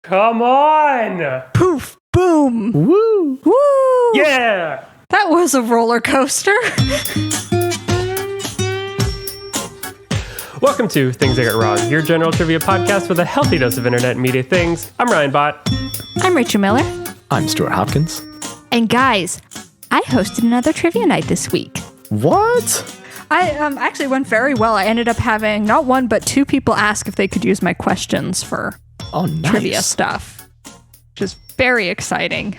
Come on! Poof, boom, Woo! woo! Yeah! That was a roller coaster. Welcome to Things I Got Wrong, your general trivia podcast with a healthy dose of internet and media things. I'm Ryan Bott. I'm Rachel Miller. I'm Stuart Hopkins. And guys, I hosted another trivia night this week. What? I actually went very well. I ended up having not one, but two people ask if they could use my questions for trivia stuff, which is very exciting.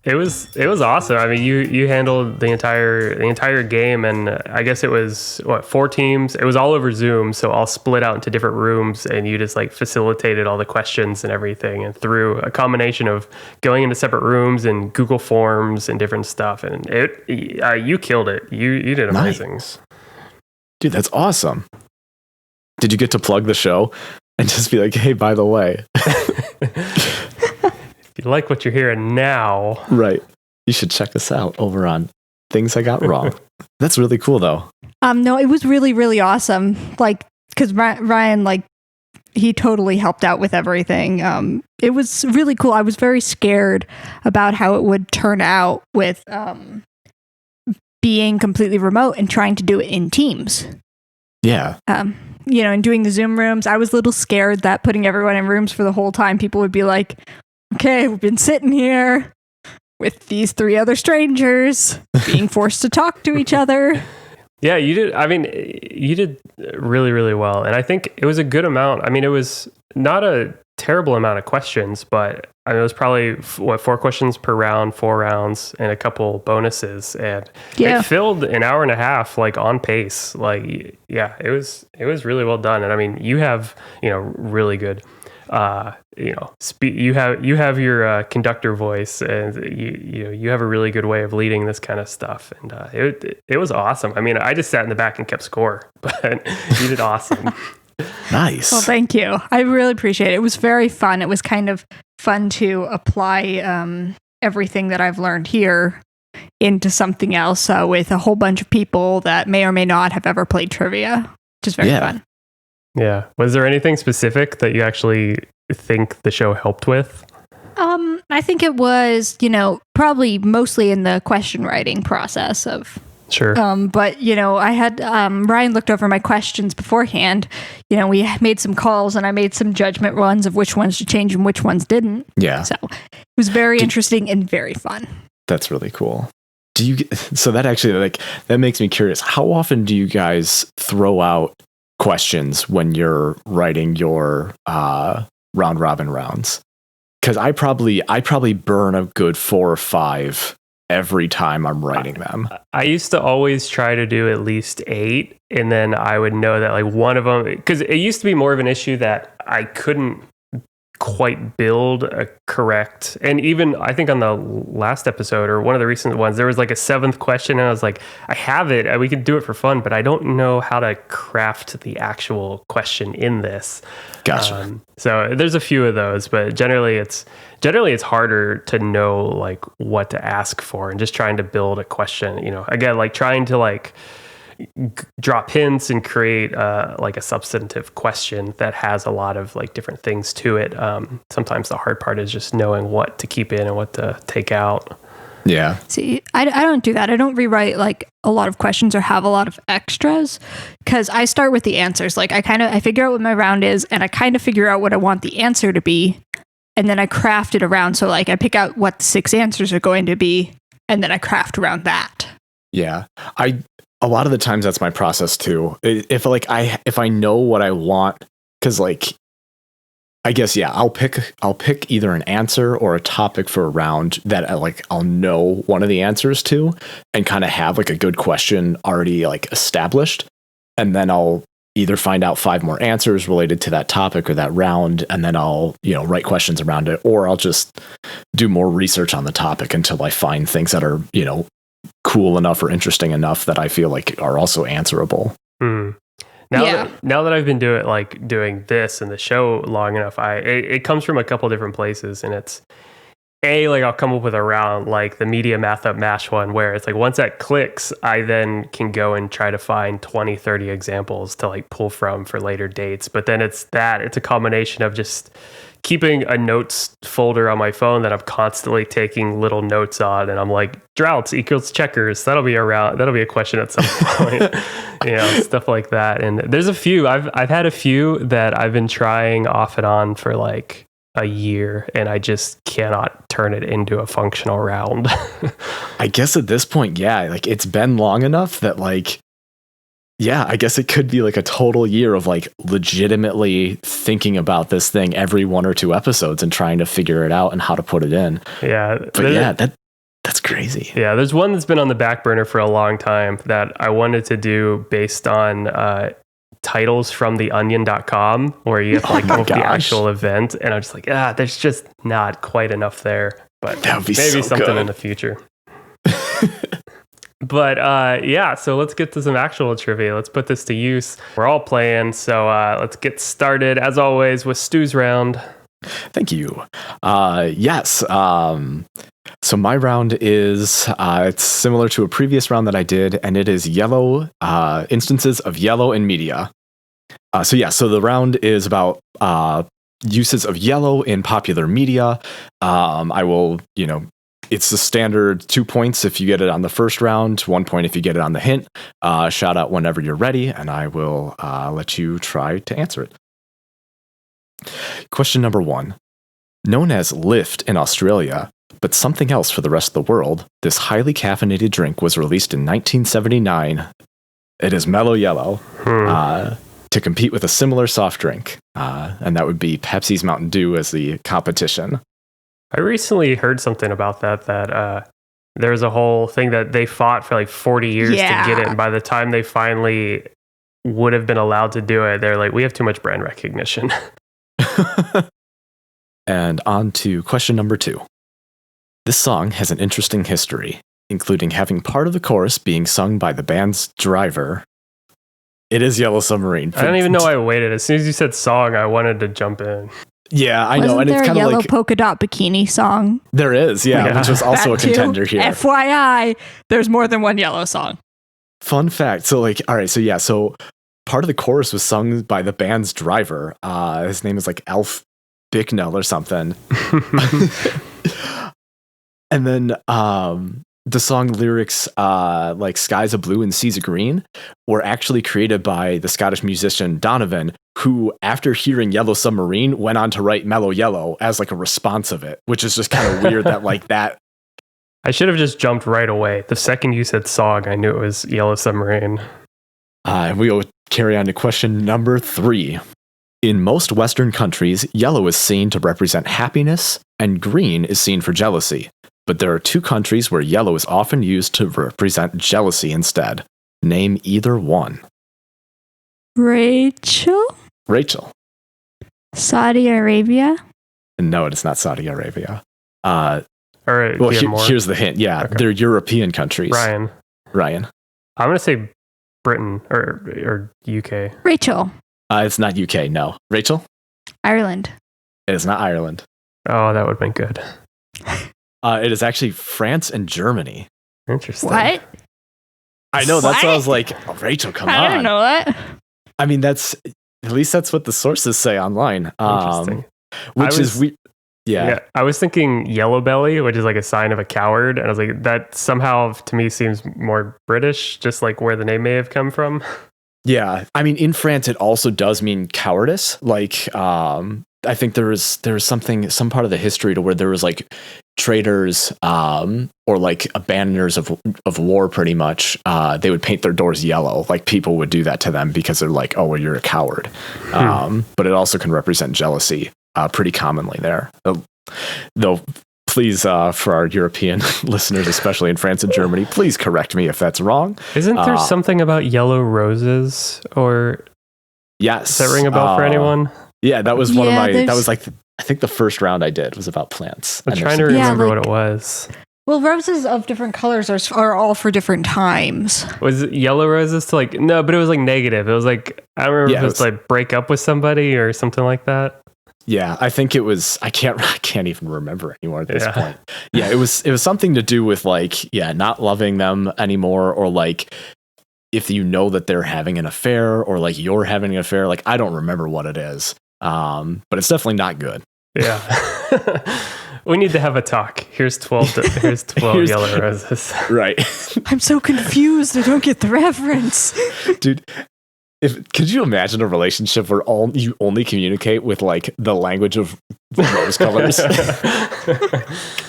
It was awesome. I mean, you handled the entire game, and I guess it was 4 teams. It was all over Zoom, so all split out into different rooms, and you just like facilitated all the questions and everything, and through a combination of going into separate rooms and Google Forms and different stuff, and you killed it. You did amazing. Nice. Dude, that's awesome. Did you get to plug the show and just be like, hey, by the way? If you like what you're hearing now. Right. You should check us out over on Things I Got Wrong. That's really cool, though. No, it was really, really awesome. Like, because Ryan, like, he totally helped out with everything. It was really cool. I was very scared about how it would turn out with being completely remote and trying to do it in teams. Yeah. And doing the Zoom rooms. I was a little scared that putting everyone in rooms for the whole time, people would be like, okay, we've been sitting here with these 3 other strangers being forced to talk to each other. Yeah, you did. I mean, you did really, really well. And I think it was a good amount. I mean, it was not a terrible amount of questions, but I mean, it was probably 4 questions per round, 4 rounds, and a couple bonuses. And it filled an hour and a half, like on pace. Like, yeah, it was really well done. And I mean, you have, really good you have your conductor voice, and you have a really good way of leading this kind of stuff, and it was awesome. I mean, I just sat in the back and kept score, but you did awesome. Nice. Well, thank you. I really appreciate it. It was very fun. It was kind of fun to apply everything that I've learned here into something else with a whole bunch of people that may or may not have ever played trivia, which is very fun. Yeah. Was there anything specific that you actually think the show helped with? I think it was, probably mostly in the question writing process of. Sure. But, I had Ryan looked over my questions beforehand. We made some calls and I made some judgment runs of which ones to change and which ones didn't. Yeah. So it was very interesting and very fun. That's really cool. So that actually, that makes me curious. How often do you guys throw out questions when you're writing your round robin rounds? Because I probably burn a good 4 or 5 every time I'm writing them. I used to always try to do at least 8, and then I would know that like one of them, because it used to be more of an issue that I couldn't quite build a correct, and even I think on the last episode or one of the recent ones, there was like a 7th question, and I was like, I have it, we could do it for fun, but I don't know how to craft the actual question in this. Gotcha. So there's a few of those, but generally it's harder to know like what to ask for, and just trying to build a question, again, like trying to like drop hints and create like a substantive question that has a lot of like different things to it. Sometimes the hard part is just knowing what to keep in and what to take out. Yeah. See, I don't do that. I don't rewrite like a lot of questions or have a lot of extras, because I start with the answers. Like I figure out what my round is, and I kind of figure out what I want the answer to be, and then I craft it around. So like I pick out what the 6 answers are going to be, and then I craft around that. Yeah. A lot of the times that's my process too. If I know what I want, because like, I guess, I'll pick either an answer or a topic for a round that I'll know one of the answers to, and kind of have like a good question already like established. And then I'll either find out 5 more answers related to that topic or that round, and then I'll, write questions around it, or I'll just do more research on the topic until I find things that are, cool enough or interesting enough that I feel like are also answerable. Now that I've been doing this and the show long enough, it comes from a couple different places, and it's I'll come up with a round like the media math up mash one, where it's like once that clicks, I then can go and try to find 20, 30 examples to like pull from for later dates. But then it's a combination of just keeping a notes folder on my phone that I'm constantly taking little notes on, and I'm like, droughts equals checkers. That'll be a question at some point. Stuff like that. And there's a few. I've had a few that I've been trying off and on for like a year, and I just cannot turn it into a functional round. I guess at this point, yeah, like it's been long enough that like, yeah, I guess it could be like a total year of like legitimately thinking about this thing every 1 or 2 episodes and trying to figure it out and how to put it in. Yeah. But yeah, that's crazy. Yeah, there's one that's been on the back burner for a long time that I wanted to do based on titles from theonion.com, where you have to like come up with the actual event. And I'm just like, there's just not quite enough there. But that would be maybe so something good in the future. But so let's get to some actual trivia. Let's put this to use. We're all playing, so let's get started, as always, with Stu's round. Thank you. Yes. So my round is it's similar to a previous round that I did, and it is yellow instances of yellow in media. So the round is about uses of yellow in popular media. I will, it's the standard 2 points if you get it on the first round, 1 point if you get it on the hint. Shout out whenever you're ready, and I will let you try to answer it. Question number 1. Known as Lift in Australia, but something else for the rest of the world, this highly caffeinated drink was released in 1979. It is Mellow Yellow to compete with a similar soft drink, and that would be Pepsi's Mountain Dew as the competition. I recently heard something about that there's a whole thing that they fought for like 40 years to get it, and by the time they finally would have been allowed to do it, they're like, we have too much brand recognition. And on to question number 2. This song has an interesting history, including having part of the chorus being sung by the band's driver. It is Yellow Submarine. I don't even know why I waited. As soon as you said song, I wanted to jump in. Yeah, I know. And it's kind of like... Yellow Polka Dot Bikini song? There is, yeah. Which was also a contender here. FYI, there's more than one Yellow song. Fun fact. So all right, so part of the chorus was sung by the band's driver. His name is like Alf Bicknell or something. And then the song lyrics like Skies of Blue and Seas of Green were actually created by the Scottish musician Donovan, who after hearing Yellow Submarine went on to write Mellow Yellow as like a response of it, which is just kind of weird that like that. I should have just jumped right away. The second you said song, I knew it was Yellow Submarine. We'll carry on to question number 3. In most Western countries, yellow is seen to represent happiness and green is seen for jealousy. But there are 2 countries where yellow is often used to represent jealousy instead. Name either one. Rachel? Saudi Arabia? No, it is not Saudi Arabia. Here's the hint. Yeah, okay. They're European countries. Ryan. I'm going to say Britain or UK. Rachel. It's not UK, no. Rachel? Ireland. It is not Ireland. Oh, that would have been good. It is actually France and Germany. Interesting. What? I know, that's what I was like, Rachel, come on. I didn't know that. I mean, at least that's what the sources say online. Interesting. Yeah. I was thinking yellow belly, which is like a sign of a coward. And I was like, that somehow to me seems more British, just like where the name may have come from. Yeah. I mean, in France, it also does mean cowardice. Like, I think there was some part of the history to where there was like traitors or like abandoners of war, pretty much. They would paint their doors yellow. Like people would do that to them because they're like, oh, well, you're a coward. But it also can represent jealousy pretty commonly there. Though, please, for our European listeners, especially in France and Germany, please correct me if that's wrong. Isn't there something about yellow roses or? Yes. Does that ring a bell for anyone? Yeah, that was one of my, that was like, I think the first round I did was about plants. I'm trying to remember what it was. Well, roses of different colors are all for different times. Was it yellow roses to like, no, but it was like negative. It was like, I don't remember if it was like break up with somebody or something like that. Yeah, I think it was, I can't even remember anymore at this point. Yeah, it was something to do with like, not loving them anymore, or like, if you know that they're having an affair or like you're having an affair, like I don't remember what it is. But it's definitely not good. Yeah. We need to have a talk. Here's 12 yellow roses. Right. I'm so confused. I don't get the reference. Dude, could you imagine a relationship where you only communicate with like the language of rose colors?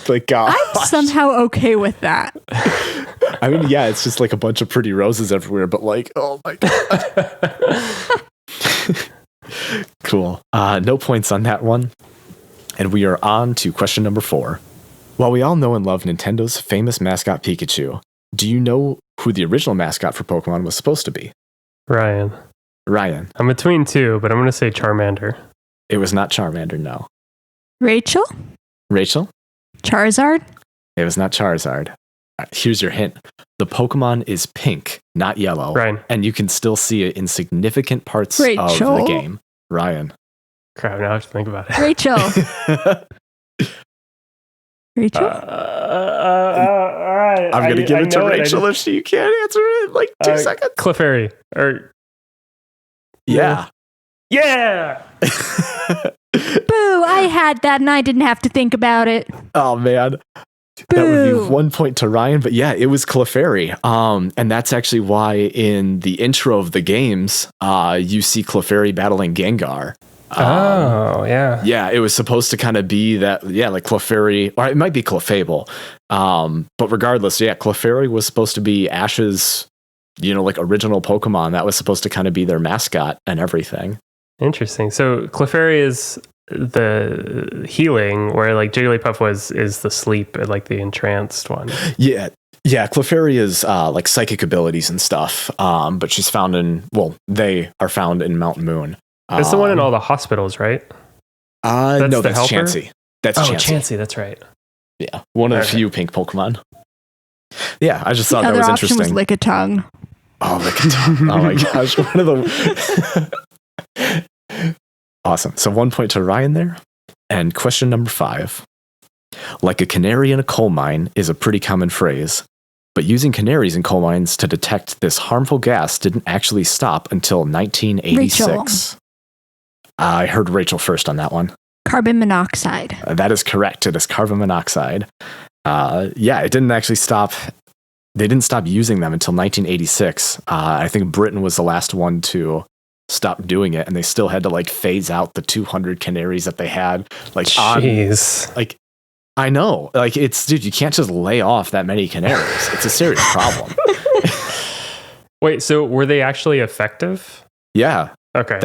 Like, gosh. I'm somehow okay with that. I mean, yeah, it's just like a bunch of pretty roses everywhere, but like, oh my god. Cool. No points on that one. And we are on to question number 4. While we all know and love Nintendo's famous mascot Pikachu, do you know who the original mascot for Pokemon was supposed to be? Ryan. I'm between two, but I'm going to say Charmander. It was not Charmander, no. Rachel? Charizard? Charizard? It was not Charizard. Here's your hint. The Pokemon is pink, not yellow. Ryan. And you can still see it in significant parts of Rachel? the game. Ryan. Crap, now I have to think about it. Rachel. Rachel? All right. I'm going to give it to Rachel if you can't answer it in like 2 seconds. Clefairy. Yeah. Yeah! Boo, I had that and I didn't have to think about it. Oh, man. Boo. That would be 1 point to Ryan, but yeah, it was Clefairy. And that's actually why in the intro of the games, you see Clefairy battling Gengar. Yeah. Yeah, it was supposed to kind of be that, like Clefairy, or it might be Clefable. But regardless, yeah, Clefairy was supposed to be Ash's, like original Pokemon. That was supposed to kind of be their mascot and everything. Interesting. So Clefairy is the healing, where like Jigglypuff is the sleep, like the entranced one. Yeah, Clefairy is like psychic abilities and stuff. But she's they are found in Mount Moon. It's the one in all the hospitals, right? No, that's Chansey. That's Chansey, that's right. Yeah, one of the few pink Pokemon. Yeah, I just thought that was interesting. The other option was Lickitung. Oh, Lickitung. Oh my gosh, one of the... Awesome. So 1 point to Ryan there. And question number 5. Like a canary in a coal mine is a pretty common phrase, but using canaries in coal mines to detect this harmful gas didn't actually stop until 1986. Rachel. I heard Rachel first on that one. Carbon monoxide. That is correct. It is carbon monoxide. It didn't actually stop. They didn't stop using them until 1986. I think Britain was the last one to stop doing it, and they still had to like phase out the 200 canaries that they had. Like, jeez. I know. Like, dude, you can't just lay off that many canaries. It's a serious problem. Wait, so were they actually effective? Yeah. Okay.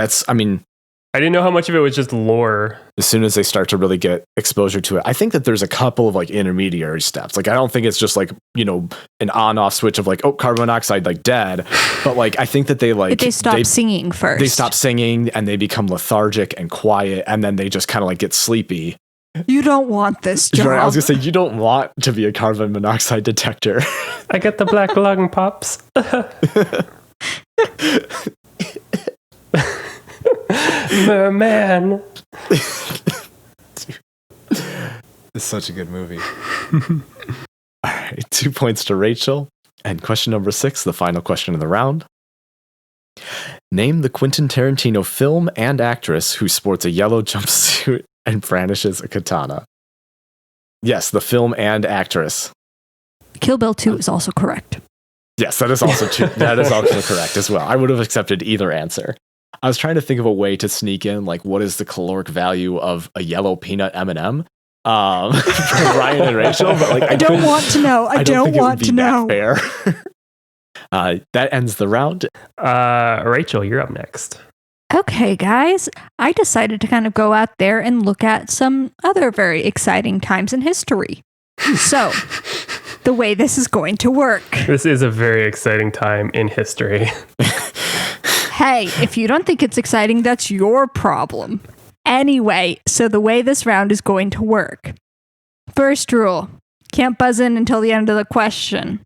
I didn't know how much of it was just lore. As soon as they start to really get exposure to it, I think that there's a couple of like intermediary steps. Like, I don't think it's just like, an on-off switch of like, oh, carbon monoxide, like dead. But like, I think that they stop singing first. They stop singing and they become lethargic and quiet. And then they just kind of like get sleepy. You don't want this job. Right, I was going to say, you don't want to be a carbon monoxide detector. I got the black lung pops. Merman. It's such a good movie. All right, 2 points to Rachel. And question number 6, the final question of the round. Name the Quentin Tarantino film and actress who sports a yellow jumpsuit and brandishes a katana. Yes, the film and actress. Kill Bill 2 is also correct. Yes, that is also correct as well. I would have accepted either answer. I was trying to think of a way to sneak in, like, what is the caloric value of a yellow peanut M&M for Ryan and Rachel, but like, I don't want to know. I don't want to know. Fair. That ends the round. Rachel, you're up next. Okay, guys. I decided to kind of go out there and look at some other very exciting times in history. So, the way this is going to work. This is a very exciting time in history. Hey, if you don't think it's exciting, that's your problem. Anyway, so the way this round is going to work. First rule, can't buzz in until the end of the question.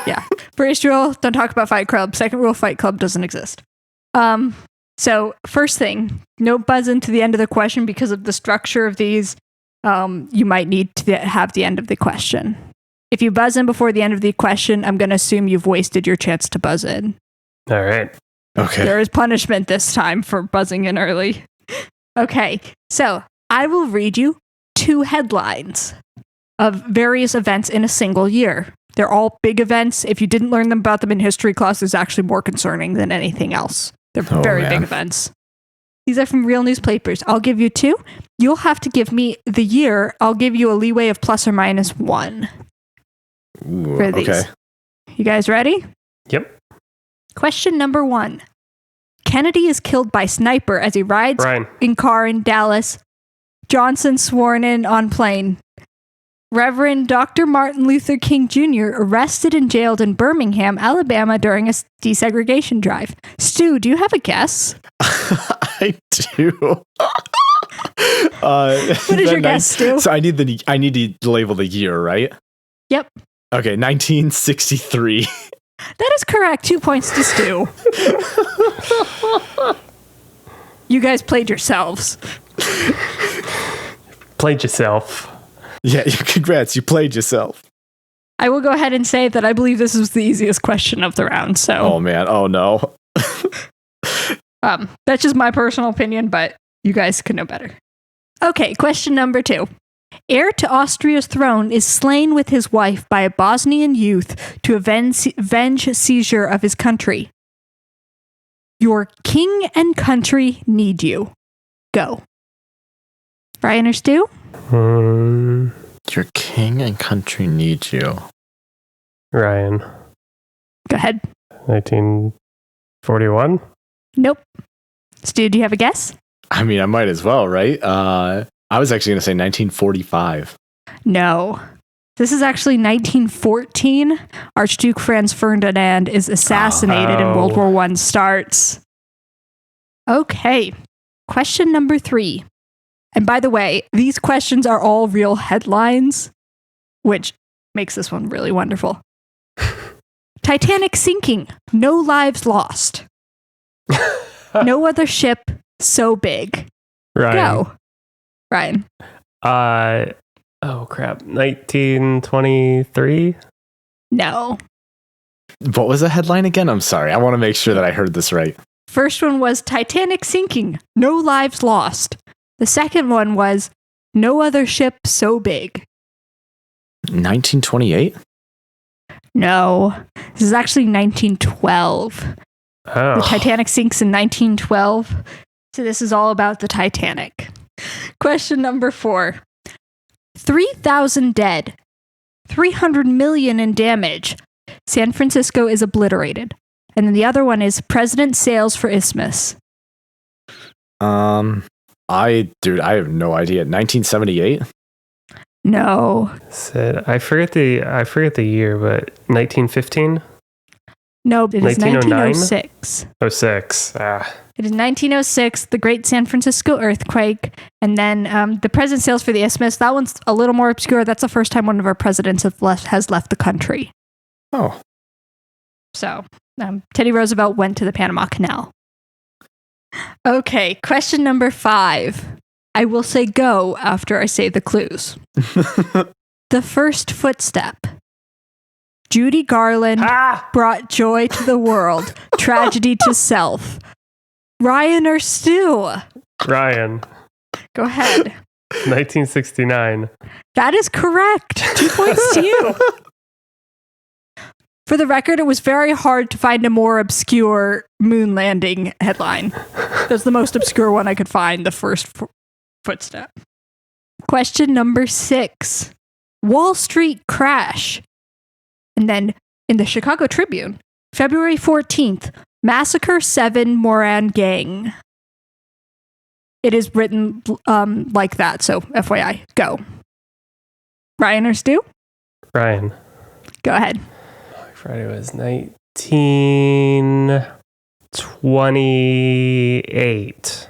Yeah. First rule, don't talk about Fight Club. Second rule, Fight Club doesn't exist. So first thing, no buzz into the end of the question because of the structure of these. You might need to have the end of the question. If you buzz in before the end of the question, I'm going to assume you've wasted your chance to buzz in. All right. Okay. There is punishment this time for buzzing in early. Okay, so I will read you 2 headlines of various events in a single year. They're all big events. If you didn't learn them about them in history class, it's actually more concerning than anything else. They're very big events. These are from real newspapers. I'll give you 2. You'll have to give me the year. I'll give you a leeway of plus or minus 1 for these. Okay. You guys ready? Yep. Question number 1. Kennedy is killed by sniper as he rides in car in Dallas. Johnson sworn in on plane. Reverend Dr. Martin Luther King Jr. arrested and jailed in Birmingham, Alabama during a desegregation drive. Stu, do you have a guess? I do. What is your guess, Stu? So I need to label the year, right? Yep. Okay, 1963. That is correct. 2 points to Stu. You guys played yourselves. Played yourself. Yeah, congrats. You played yourself. I will go ahead and say that I believe this was the easiest question of the round. So. Oh, man. Oh, no. That's just my personal opinion, but you guys could know better. Okay, question number 2. Heir to Austria's throne is slain with his wife by a Bosnian youth to avenge seizure of his country. Your king and country need you. Go. Brian or Stu? Your king and country need you. Ryan. Go ahead. 1941? Nope. Stu, do you have a guess? I mean, I might as well, right? I was actually going to say 1945. No. This is actually 1914. Archduke Franz Ferdinand is assassinated and World War I starts. Okay. Question number 3. And by the way, these questions are all real headlines, which makes this one really wonderful. Titanic sinking. No lives lost. No other ship so big. Ryan. Go. Ryan. Oh crap. 1923? No. What was the headline again? I'm sorry. I want to make sure that I heard this right. First one was Titanic sinking. No lives lost. The second one was no other ship so big. 1928? No. This is actually 1912. Oh. The Titanic sinks in 1912. So this is all about the Titanic. Question number 4. 3,000 dead. 300 million in damage. San Francisco is obliterated. And then the other one is President sails for Isthmus. I have no idea. 1978? No. I forget the year, but 1915? No, it is 1906. 06. It is 1906, the Great San Francisco earthquake, and then the president sails for the Isthmus. That one's a little more obscure. That's the first time one of our presidents has left the country. Oh. So, Teddy Roosevelt went to the Panama Canal. Okay, question number 5. I will say go after I say the clues. The first footstep. Judy Garland brought joy to the world, tragedy to self. Ryan or Stu? Ryan. Go ahead. 1969. That is correct. 2 points to you. For the record, it was very hard to find a more obscure moon landing headline. That's the most obscure one I could find, the first footstep. Question number 6. Wall Street crash. And then in the Chicago Tribune, February 14th, Massacre 7 Moran Gang. It is written like that, so FYI, go. Ryan or Stu? Ryan. Go ahead. Friday was 1928.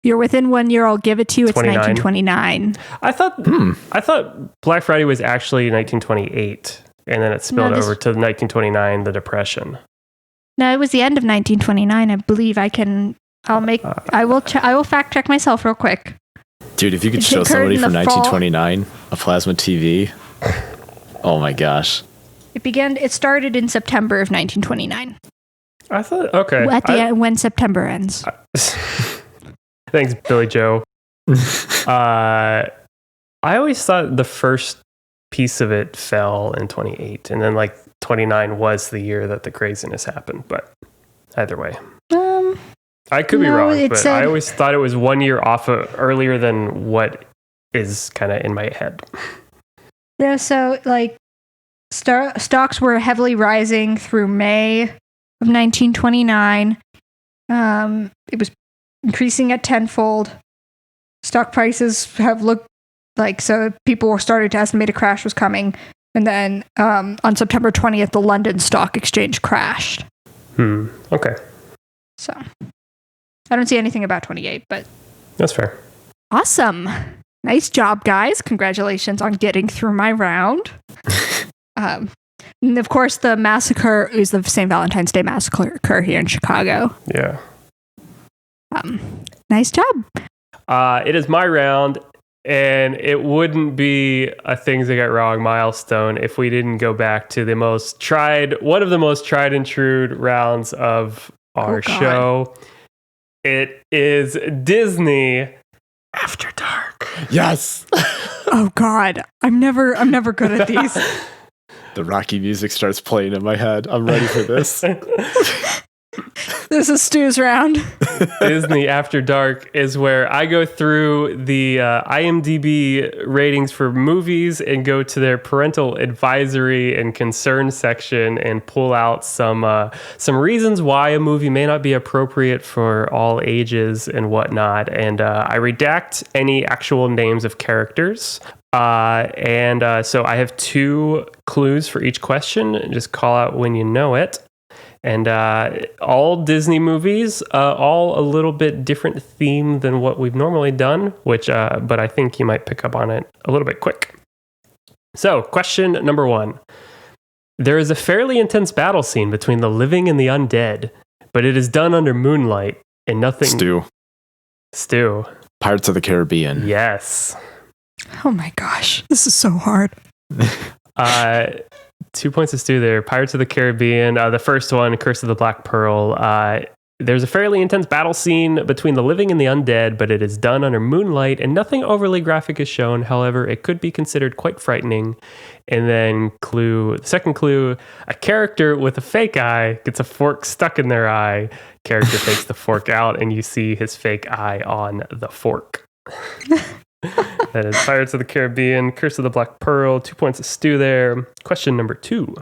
You're within 1 year. I'll give it to you. It's 1929. 1929. I thought Black Friday was actually 1928, and then it spilled over to 1929, the Depression. No, it was the end of 1929. I believe I will fact check myself real quick. Dude, if you could show somebody from 1929 a plasma TV, oh my gosh. It started in September of 1929. I thought, okay. At the end, when September ends. Thanks, Billy Joe. I always thought the first piece of it fell in 28, and then like 29 was the year that the craziness happened. But either way, I could be wrong, but I always thought it was 1 year off earlier than what is kind of in my head. Yeah, so like stocks were heavily rising through May of 1929. It was increasing at tenfold. Stock prices have looked like, so people were starting to estimate a crash was coming. And then on September 20th, the London Stock Exchange crashed. Okay. So I don't see anything about 28, but that's fair. Awesome. Nice job, guys. Congratulations on getting through my round. And of course, the massacre is the St. Valentine's Day massacre here in Chicago. Yeah. Nice job. It is my round, and it wouldn't be a things I got wrong milestone if we didn't go back to one of the most tried and true rounds of our show. It is Disney After Dark. Yes. Oh God, I'm never good at these. The Rocky music starts playing in my head. I'm ready for this. This is Stu's round. Disney After Dark is where I go through the IMDb ratings for movies and go to their parental advisory and concern section and pull out some reasons why a movie may not be appropriate for all ages and whatnot. And I redact any actual names of characters. So I have 2 clues for each question. Just call out when you know it. And all Disney movies, all a little bit different theme than what we've normally done, but I think you might pick up on it a little bit quick. So, question number 1. There is a fairly intense battle scene between the living and the undead, but it is done under moonlight and nothing... Stu. Pirates of the Caribbean. Yes. Oh my gosh, this is so hard. 2 points to Stu there. Pirates of the Caribbean. The first one, Curse of the Black Pearl. There's a fairly intense battle scene between the living and the undead, but it is done under moonlight and nothing overly graphic is shown. However, it could be considered quite frightening. And then the second clue, a character with a fake eye gets a fork stuck in their eye. Character takes the fork out and you see his fake eye on the fork. That is Pirates of the Caribbean, Curse of the Black Pearl. 2 points to Stu there. Question number 2.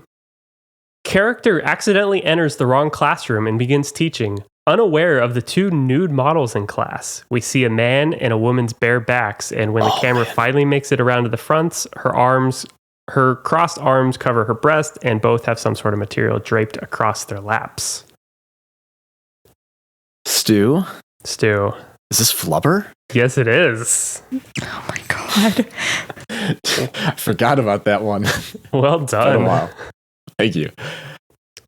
Character accidentally enters the wrong classroom and begins teaching. Unaware of the 2 nude models in class, we see a man and a woman's bare backs, and when the camera finally makes it around to the fronts, her crossed arms cover her breast, and both have some sort of material draped across their laps. Stu? Is this Flubber? Yes, it is. Oh my God. I forgot about that one. Well done. Wow. Thank you.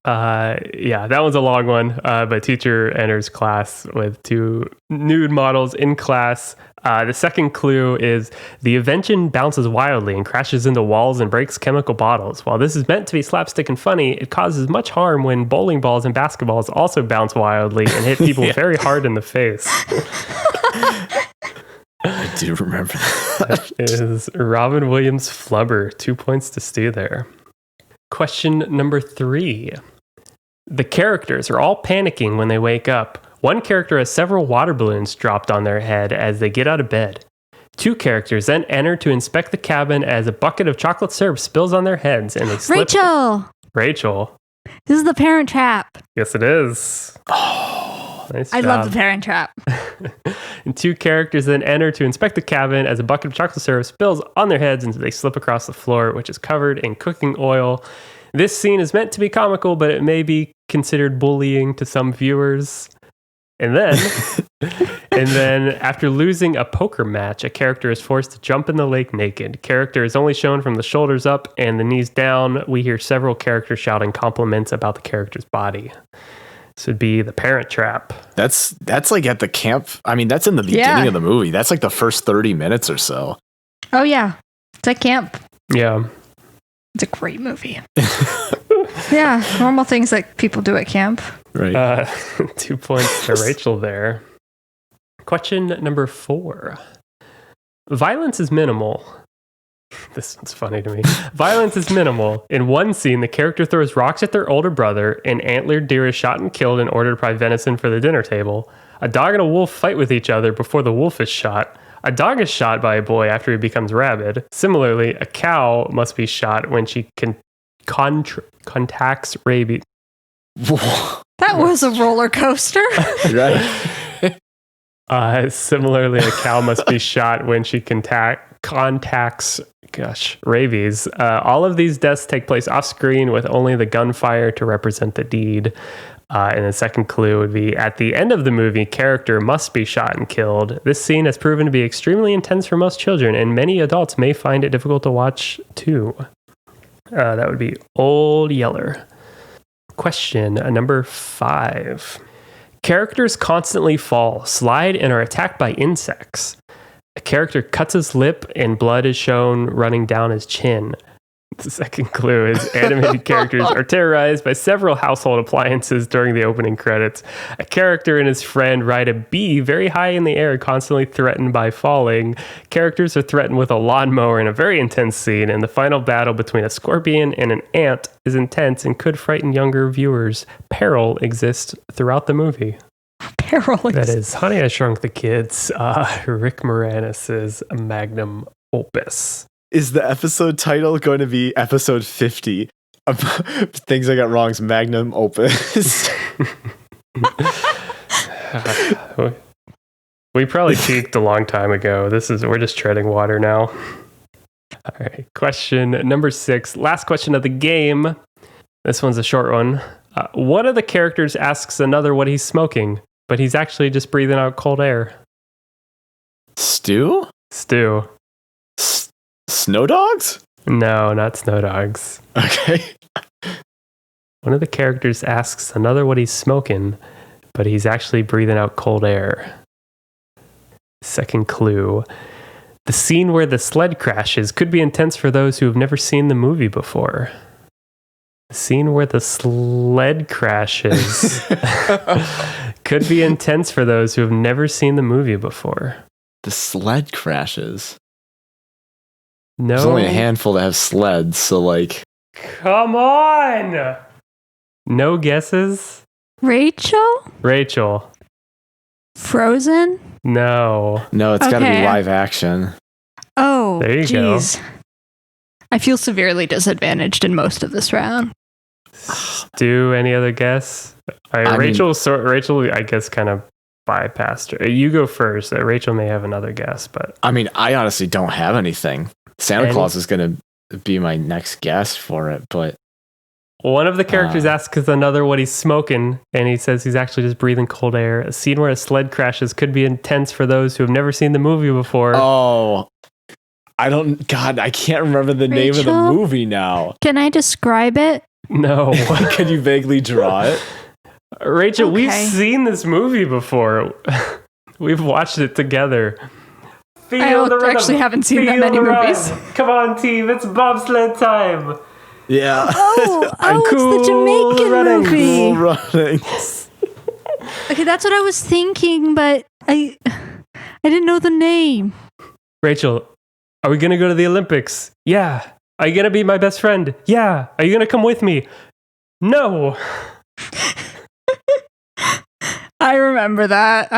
Yeah, that one's a long one. But teacher enters class with 2 nude models in class. The second clue is the invention bounces wildly and crashes into walls and breaks chemical bottles. While this is meant to be slapstick and funny, it causes much harm when bowling balls and basketballs also bounce wildly and hit people very hard in the face. I do remember that. That is Robin Williams' Flubber. 2 points to Stu there. Question number 3. The characters are all panicking when they wake up. One character has several water balloons dropped on their head as they get out of bed. 2 characters then enter to inspect the cabin as a bucket of chocolate syrup spills on their heads and they slip. Rachel. This is The Parent Trap. Yes, it is. Oh, nice job. I love The Parent Trap. And 2 characters then enter to inspect the cabin as a bucket of chocolate syrup spills on their heads and they slip across the floor, which is covered in cooking oil. This scene is meant to be comical, but it may be considered bullying to some viewers. And then after losing a poker match, a character is forced to jump in the lake naked. Character is only shown from the shoulders up and the knees down. We hear several characters shouting compliments about the character's body. This would be The Parent Trap. That's like at the camp. I mean, that's in the beginning of the movie. That's like the first 30 minutes or so. Oh, yeah. It's at camp. Yeah. It's a great movie. Yeah, normal things that people do at camp. Right. 2 points to Rachel there. Question number 4. Violence is minimal. This one's funny to me. Violence is minimal. In one scene, the character throws rocks at their older brother. An antlered deer is shot and killed in order to provide venison for the dinner table. A dog and a wolf fight with each other before the wolf is shot. A dog is shot by a boy after he becomes rabid. Similarly, a cow must be shot when she contacts rabies. That was a roller coaster. Right? Similarly, a cow must be shot when she contacts rabies. All of these deaths take place off screen with only the gunfire to represent the deed. And the second clue would be at the end of the movie, character must be shot and killed. This scene has proven to be extremely intense for most children, and many adults may find it difficult to watch too. That would be Old Yeller. Question number 5. Characters constantly fall, slide, and are attacked by insects. A character cuts his lip and blood is shown running down his chin. The second clue is animated characters are terrorized by several household appliances during the opening credits. A character and his friend ride a bee very high in the air, constantly threatened by falling. Characters are threatened with a lawnmower in a very intense scene, and the final battle between a scorpion and an ant is intense and could frighten younger viewers. Peril exists throughout the movie. Peril That exists. is Honey, I Shrunk the Kids, Rick Moranis' Magnum Opus. Is the episode title going to be episode 50? Things I got wrong is Magnum Opus. We probably peaked a long time ago. We're just treading water now. All right. Question number 6. Last question of the game. This one's a short one. One of the characters asks another what he's smoking, but he's actually just breathing out cold air. Stu? Snow dogs? No, not snow dogs. Okay. One of the characters asks another what he's smoking, but he's actually breathing out cold air. Second clue. The scene where the sled crashes could be intense for those who have never seen the movie before. The scene where the sled crashes could be intense for those who have never seen the movie before. The sled crashes. No. There's only a handful that have sleds, so like... Come on! No guesses? Rachel? Frozen? No. No, it's got to be Okay. live action. Oh, There you go. jeez. I feel severely disadvantaged in most of this round. Do any other guess? Rachel, I guess, kind of bypassed her. You go first. Rachel may have another guess, but I mean, I honestly don't have anything. Santa Claus is going to be my next guess for it, but... one of the characters asks another what he's smoking, and he says he's actually just breathing cold air. A scene where a sled crashes could be intense for those who have never seen the movie before. Oh, I can't remember the name of the Rachel? movie now. Can I describe it? No. Can you vaguely draw it? Rachel, we've Okay. seen this movie before. We've watched it together. Feel the rhythm. actually haven't seen that Feel many the rhyme. movies. Come on, team. It's bobsled time. Yeah. It's the Jamaican running. movie. Cool running. Okay, that's what I was thinking, but I didn't know the name. Rachel, are we going to go to the Olympics? Yeah. Are you going to be my best friend? Yeah. Are you going to come with me? No. I remember that.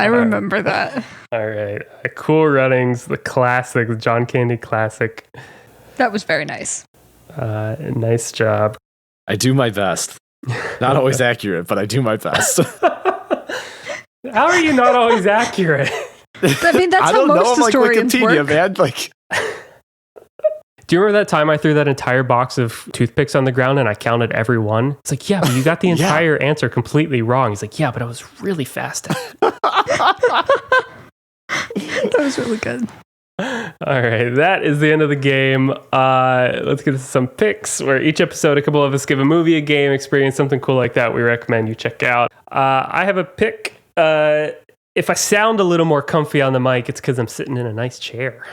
All right. Cool Runnings, the classic, the John Candy classic. That was very nice. Nice job. I do my best. Not always accurate, but I do my best. How are you not always accurate? I mean, that's I how don't know. most I'm like historians Wikipedia, work. man. Like, Do you remember that time I threw that entire box of toothpicks on the ground and I counted every one? It's like, yeah, but you got the Yeah. entire answer completely wrong. He's like, yeah, but I was really fast at it. That was really good. All right, that is the end of the game. Let's get to some picks where each episode, a couple of us give a movie, a game, experience, something cool like that we recommend you check out. I have a pick. If I sound a little more comfy on the mic, it's because I'm sitting in a nice chair.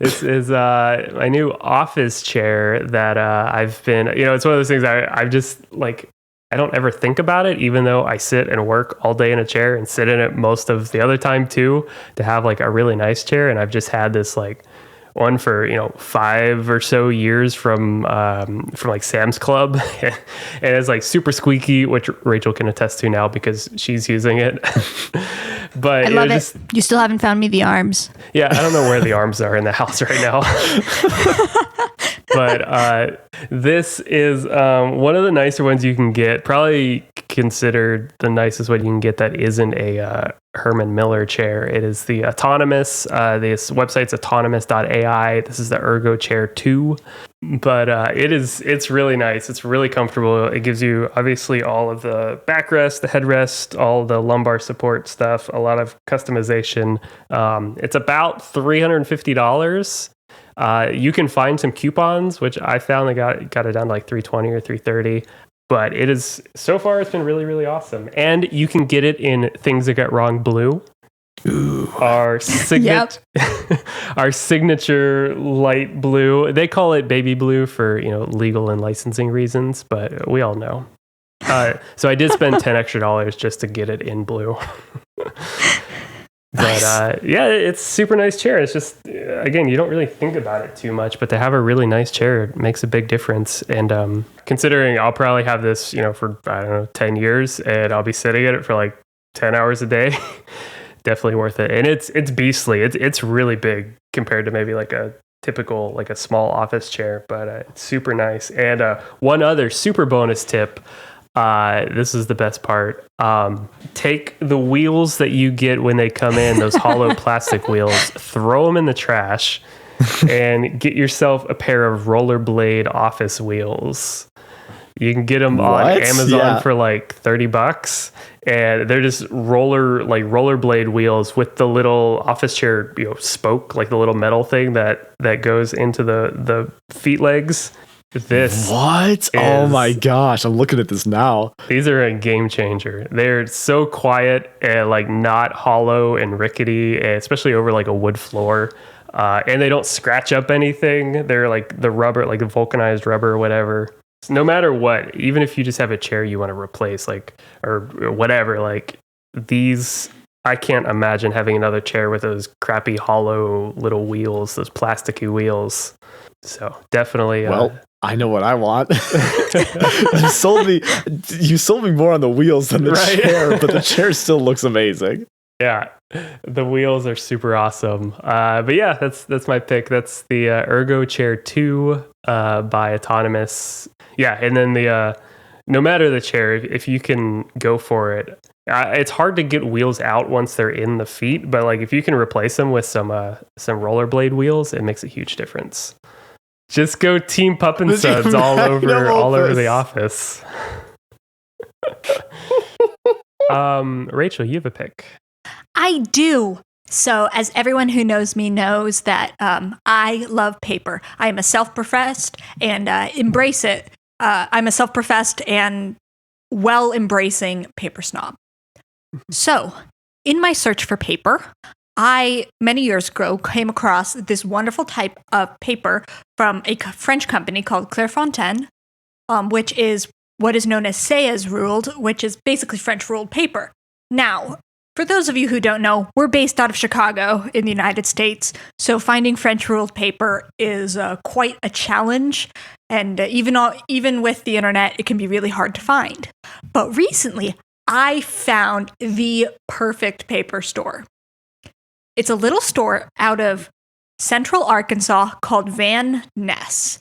This is my new office chair that I've been, it's one of those things I've just like I don't ever think about it, even though I sit and work all day in a chair and sit in it most of the other time too, to have like a really nice chair. And I've just had this like one for 5 or so years from like Sam's Club, and it's like super squeaky, which Rachel can attest to now because she's using it. But I love it. You still haven't found me the arms. Yeah, I don't know where the arms are in the house right now. But this is one of the nicer ones you can get. Probably considered the nicest one you can get that isn't a Herman Miller chair. It is the Autonomous. This website's autonomous.ai. This is the Ergo Chair 2. But it's really nice. It's really comfortable. It gives you obviously all of the backrest, the headrest, all the lumbar support stuff, a lot of customization. It's about $350. You can find some coupons, which I found they got it down to like $320 or $330. But it is, so far, it's been really, really awesome. And you can get it in Things That Get Wrong blue. Ooh. Our signature light blue. They call it baby blue for legal and licensing reasons, but we all know. So I did spend $10 extra just to get it in blue. But yeah, it's super nice chair. It's just, again, you don't really think about it too much, but to have a really nice chair, it makes a big difference. And considering I'll probably have this, for, I don't know, 10 years, and I'll be sitting at it for like 10 hours a day, definitely worth it. And it's beastly. It's really big compared to maybe like a typical, like a small office chair, but it's super nice. And one other super bonus tip, this is the best part. Take the wheels that you get when they come in, those hollow plastic wheels, throw them in the trash, and get yourself a pair of rollerblade office wheels. You can get them on Amazon for like $30, and they're just rollerblade wheels with the little office chair, spoke, like the little metal thing that goes into the feet legs. Oh my gosh, I'm looking at this now. These are a game changer. They're so quiet and like not hollow and rickety, especially over like a wood floor. And they don't scratch up anything. They're like the rubber, like the vulcanized rubber or whatever. So no matter what, even if you just have a chair you want to replace, like, or whatever, like these, I can't imagine having another chair with those crappy hollow little wheels, those plasticky wheels. So definitely. Well, I know what I want. You sold me more on the wheels than the chair, but the chair still looks amazing. Yeah, the wheels are super awesome. But yeah, that's my pick. That's the Ergo Chair 2 by Autonomous. Yeah, and then the no matter the chair, if you can go for it. It's hard to get wheels out once they're in the feet, but like if you can replace them with some rollerblade wheels, it makes a huge difference. Just go Team Pup and Suds all over the office. Rachel, you have a pick. I do. So, as everyone who knows me knows that I love paper. I am a self-professed and embrace it. I'm a self-professed and well-embracing paper snob. So, in my search for paper, I, many years ago, came across this wonderful type of paper from a French company called Clairefontaine, which is what is known as Sayers ruled, which is basically French ruled paper. Now, for those of you who don't know, we're based out of Chicago in the United States, so finding French ruled paper is quite a challenge, and even with the internet, it can be really hard to find. But recently, I found the perfect paper store. It's a little store out of Central Arkansas called Van Ness.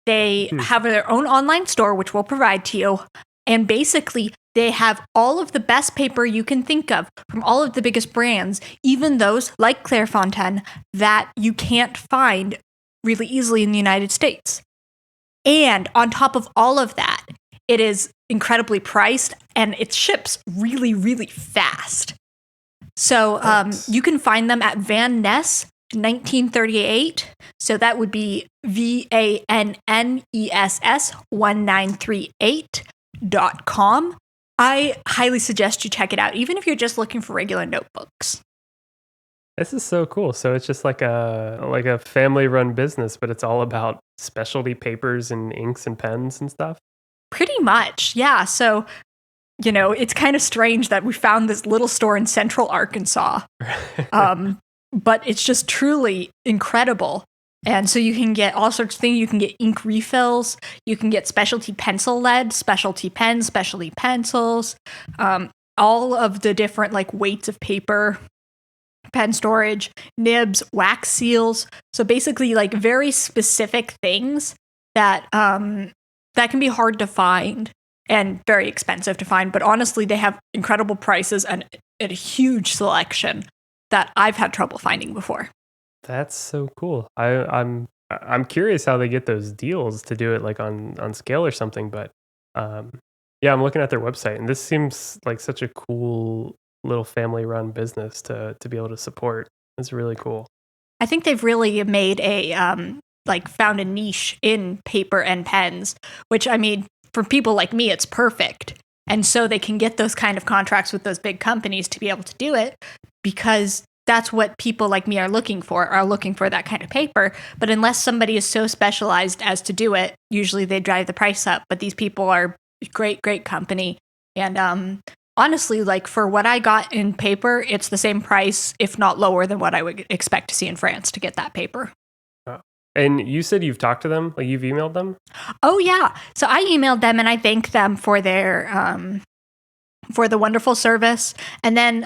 They have their own online store, which we'll provide to you. And basically, they have all of the best paper you can think of from all of the biggest brands, even those like Clairefontaine that you can't find really easily in the United States. And on top of all of that, it is incredibly priced and it ships really, really fast. So you can find them at Van Ness 1938. So that would be VANNESS 1938.com. I highly suggest you check it out, even if you're just looking for regular notebooks. This is so cool. So it's just like a family-run business, but it's all about specialty papers and inks and pens and stuff. Pretty much, yeah. So, you know, it's kind of strange that we found this little store in Central Arkansas. But it's just truly incredible. And so you can get all sorts of things. You can get ink refills. You can get specialty pencil lead, specialty pens, specialty pencils, all of the different like weights of paper, pen storage, nibs, wax seals. So basically like very specific things that that can be hard to find and very expensive to find. But honestly, they have incredible prices and a huge selection that I've had trouble finding before. That's so cool. I'm curious how they get those deals to do it like on scale or something. But yeah, I'm looking at their website, and this seems like such a cool little family-run business to be able to support. It's really cool. I think they've really made a like found a niche in paper and pens, which I mean, for people like me, it's perfect. And so they can get those kind of contracts with those big companies to be able to do it because that's what people like me are looking for that kind of paper. But unless somebody is so specialized as to do it, usually they drive the price up. But these people are great company. And honestly, like for what I got in paper, it's the same price, if not lower than what I would expect to see in France to get that paper. And you said you've talked to them, like you've emailed them? Oh, yeah. So I emailed them and I thanked them for their for the wonderful service. And then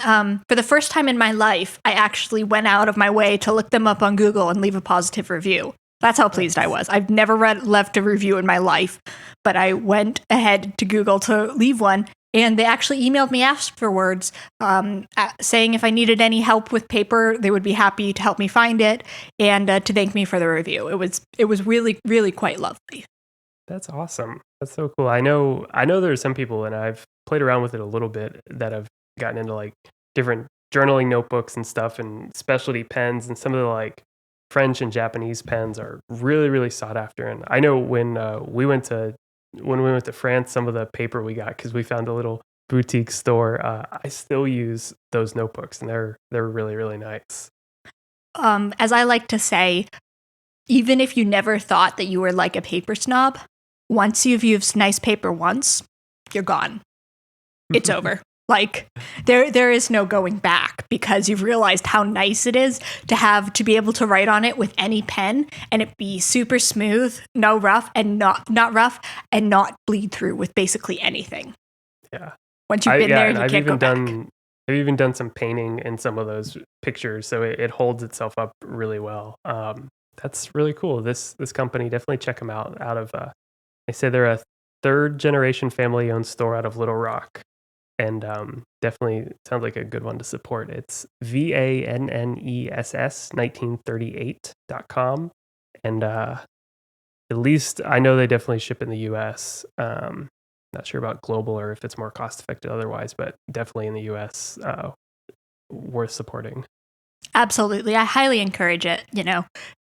for the first time in my life, I actually went out of my way to look them up on Google and leave a positive review. That's how pleased I was. I've never left a review in my life, but I went ahead to Google to leave one. And they actually emailed me afterwards saying if I needed any help with paper, they would be happy to help me find it and to thank me for the review. It was really, really quite lovely. That's awesome. That's so cool. I know there are some people, and I've played around with it a little bit, that have gotten into like different journaling notebooks and stuff and specialty pens, and some of the like French and Japanese pens are really, really sought after. And I know when we went to France, some of the paper we got, because we found a little boutique store, I still use those notebooks, and they're really, really nice. As I like to say, even if you never thought that you were like a paper snob, once you've used nice paper once, you're gone. It's over. Like there is no going back because you've realized how nice it is to be able to write on it with any pen and it be super smooth, no rough, and not rough, and not bleed through with basically anything. Yeah. Once you've been there, you can't go back. I've even done some painting in some of those pictures, so it holds itself up really well. That's really cool. This company, definitely check them out. They say they're a third generation family owned store out of Little Rock. And definitely sounds like a good one to support. It's VANNESS1938.com. And at least I know they definitely ship in the US. Not sure about global or if it's more cost effective otherwise, but definitely in the US, worth supporting. Absolutely. I highly encourage it,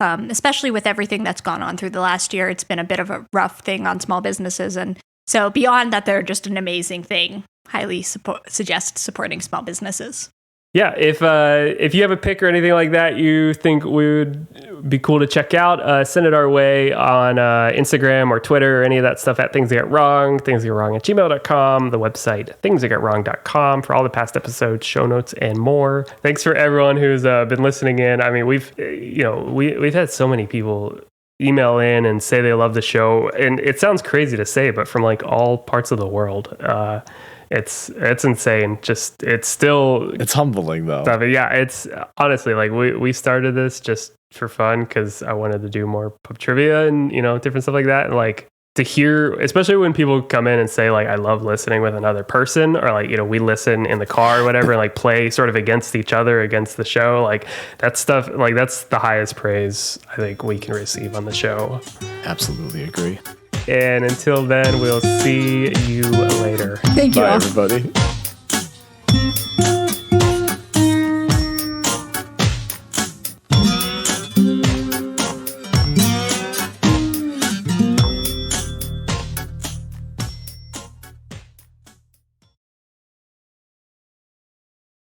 especially with everything that's gone on through the last year. It's been a bit of a rough thing on small businesses. And so beyond that, they're just an amazing thing. Highly suggest supporting small businesses. Yeah, if you have a pick or anything like that you think would be cool to check out, send it our way on Instagram or Twitter or any of that stuff at Things That Get Wrong, thingsthatgetwrong@gmail.com, the website thingsthatgetwrong.com for all the past episodes, show notes, and more. Thanks for everyone who's been listening in. I mean, we've had so many people email in and say they love the show, and it sounds crazy to say, but from like all parts of the world. It's insane. Just it's humbling though. Stuff. Yeah, it's honestly like we started this just for fun because I wanted to do more pub trivia and different stuff like that. And like to hear, especially when people come in and say like I love listening with another person, or like we listen in the car or whatever and like play sort of against each other against the show. Like that stuff, like that's the highest praise I think we can receive on the show. Absolutely agree. And until then, we'll see you later. Thank you, Bye, everybody.